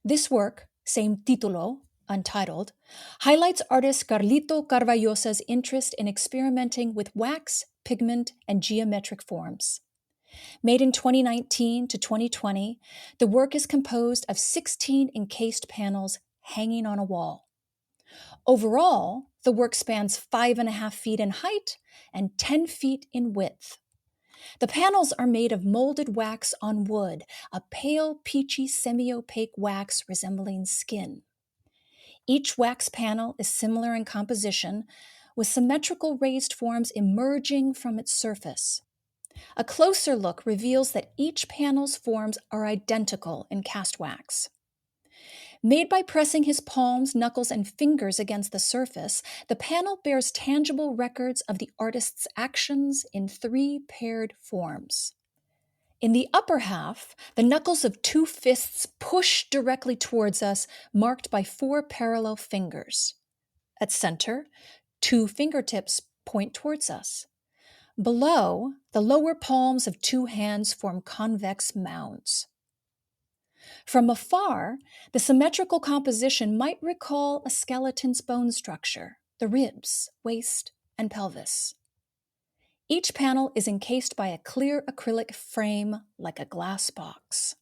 This work, same titulo, untitled, highlights artist Carlito Carvallosa's interest in experimenting with wax, pigment, and geometric forms. Made in 2019 to 2020, the work is composed of 16 encased panels hanging on a wall. Overall, the work spans 5.5 feet in height and 10 feet in width. The panels are made of molded wax on wood, a pale, peachy, semi-opaque wax resembling skin. Each wax panel is similar in composition, with symmetrical raised forms emerging from its surface. A closer look reveals that each panel's forms are identical in cast wax. Made by pressing his palms, knuckles, and fingers against the surface, the panel bears tangible records of the artist's actions in 3 paired forms. In the upper half, the knuckles of 2 fists push directly towards us, marked by 4 parallel fingers. At center, 2 fingertips point towards us. Below, the lower palms of 2 hands form convex mounds. From afar, the symmetrical composition might recall a skeleton's bone structure, the ribs, waist, and pelvis. Each panel is encased by a clear acrylic frame like a glass box.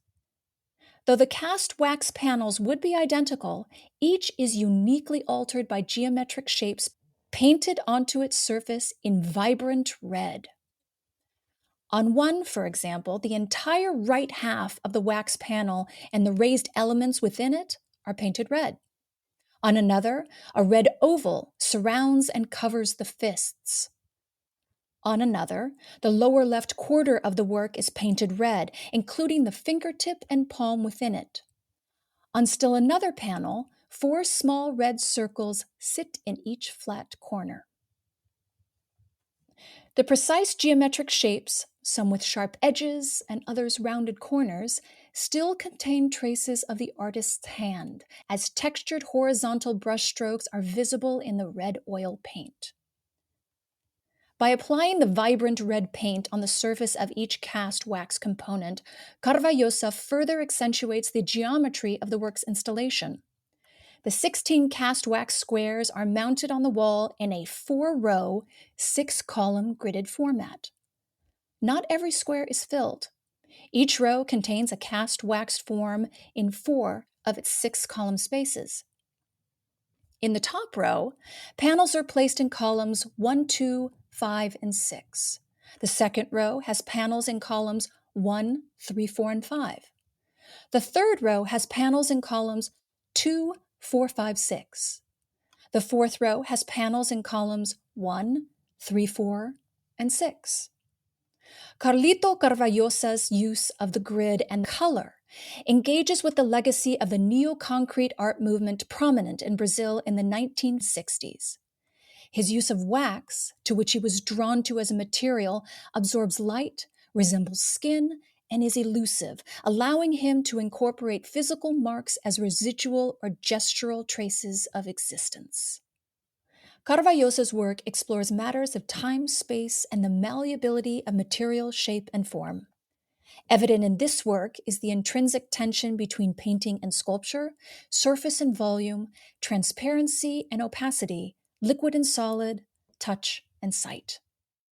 Though the cast wax panels would be identical, each is uniquely altered by geometric shapes painted onto its surface in vibrant red. On one, for example, the entire right half of the wax panel and the raised elements within it are painted red. On another, a red oval surrounds and covers the fists. On another, the lower left quarter of the work is painted red, including the fingertip and palm within it. On still another panel, 4 small red circles sit in each flat corner. The precise geometric shapes, some with sharp edges and others rounded corners, still contain traces of the artist's hand, as textured horizontal brushstrokes are visible in the red oil paint. By applying the vibrant red paint on the surface of each cast wax component, Carvallosa further accentuates the geometry of the work's installation. The 16 cast wax squares are mounted on the wall in a 4-row, 6-column gridded format. Not every square is filled. Each row contains a cast waxed form in 4 of its 6-column spaces. In the top row, panels are placed in columns 1, 2, 5, and 6. The second row has panels in columns 1, 3, 4, and 5. The third row has panels in columns 2, 4, 5, 6. The fourth row has panels in columns 1, 3, 4, and 6. Carlito Carvallosa's use of the grid and color engages with the legacy of the neo-concrete art movement prominent in Brazil in the 1960s. His use of wax, to which he was drawn to as a material, absorbs light, resembles skin, and is elusive, allowing him to incorporate physical marks as residual or gestural traces of existence. Carvallosa's work explores matters of time, space, and the malleability of material, shape, and form. Evident in this work is the intrinsic tension between painting and sculpture, surface and volume, transparency and opacity, liquid and solid, touch and sight.